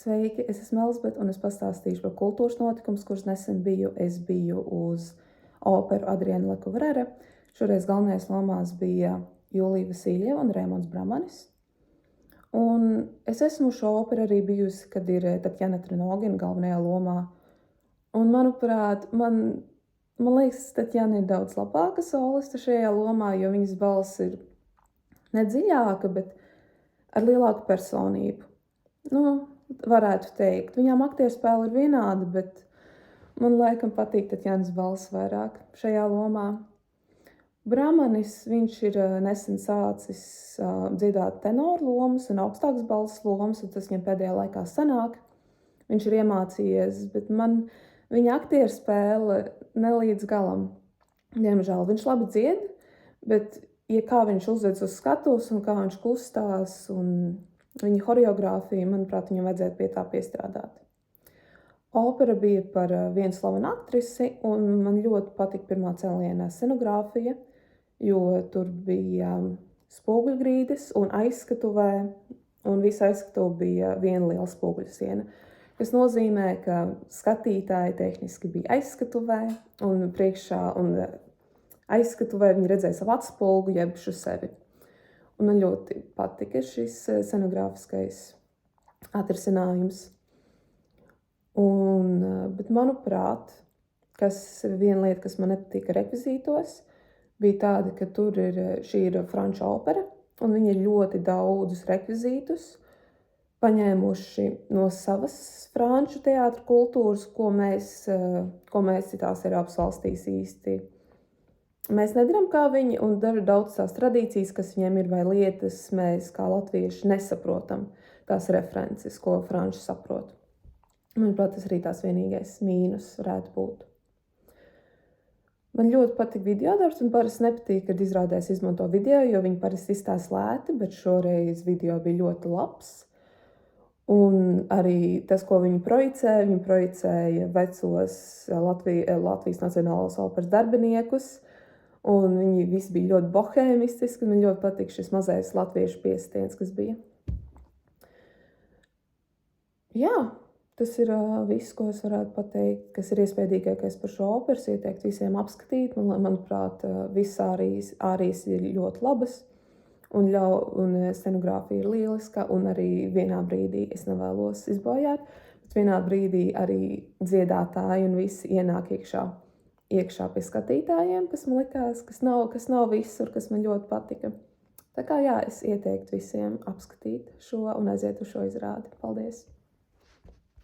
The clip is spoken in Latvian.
Sveiki, es esmu Elzbete un es pastāstīšu par kultūras notikumus, kurus nesen biju. Es biju uz operu Adriana Lecouvreur. Šoreiz galvenajās lomās bija Julija Vasiljeva un Raimonds Bramanis. Un es esmu šo operu arī bijusi, kad ir Tatjana Trenogina galvenajā lomā. Un manuprāt, man liekas, Tatjana ir daudz labāka soliste šajā lomā, jo viņas balss ir ne dziļāka, bet ar lielāku personību. Varētu teikt. Viņām aktierspēle ir vienāda, bet man laikam patīk Tatjanas balss vairāk šajā lomā. Bramanis, viņš ir nesen sācis dziedāt tenoru lomas un augstākas balss lomas, un tas viņam pēdējā laikā sanāk. Viņš ir iemācījies, bet man viņa aktierspēle nelīdz galam. Diemžēl viņš labi dzied, bet kā viņš uzvedas uz skatuves un kā viņš kustās un viņa horeogrāfija, manuprāt, viņam vajadzētu pie tā piestrādāt. Opera bija par vienu slavenu aktrisi, un man ļoti patika pirmā cēlienā scenogrāfija, jo tur bija spoguļgrīdas un aizskatuvē, un visa aizskatuve bija viena liela spoguļsiena, kas nozīmē, ka skatītāji tehniski bija aizskatuvē, un priekšā un aizskatuvē viņi redzēja savu atspulgu, jeb šo sevi. Un man ļoti patika šis scenogrāfiskais atrisinājums. Bet manuprāt, viena lieta, kas man nepatika rekvizītos, bija tāda, ka šī ir franču opera, un viņi ir ļoti daudzus rekvizītus paņēmuši no savas franču teātra kultūras, ko mēs citās Eiropas valstīs īsti mēs nedaram kā viņi, un daudz tās tradīcijas, kas viņiem ir, vai lietas, mēs kā latvieši nesaprotam tās references, ko franči saprot. Manuprāt, tas arī tās vienīgais mīnus varētu būt. Man ļoti patika videodarbs, un parasti nepatīk, kad izrādēs izmanto video, jo viņi parasti izstāsta lēti, bet šoreiz video bija ļoti labs. Un arī tas, ko viņi projicēja vecos Latvijas Nacionālās operas darbiniekus, un viņi visi bija ļoti bohēmistiski, un man ļoti patika šis mazais latviešu piestiens, kas bija. Jā, tas ir viss, ko es varētu pateikt, kas ir iespējīgākais par šo operu. Ieteiktu visiem apskatīt. Manuprāt, visas ārijas ir ļoti labas, un scenogrāfija ir lieliska, un arī vienā brīdī es nevēlos izbojāt, bet vienā brīdī arī dziedātāji un visi ienāk iekšā pie skatītājiem, kas man likās, kas nav visur, kas man ļoti patika. Tā kā jā, es ieteiktu visiem apskatīt šo un aiziet uz šo izrādi. Paldies!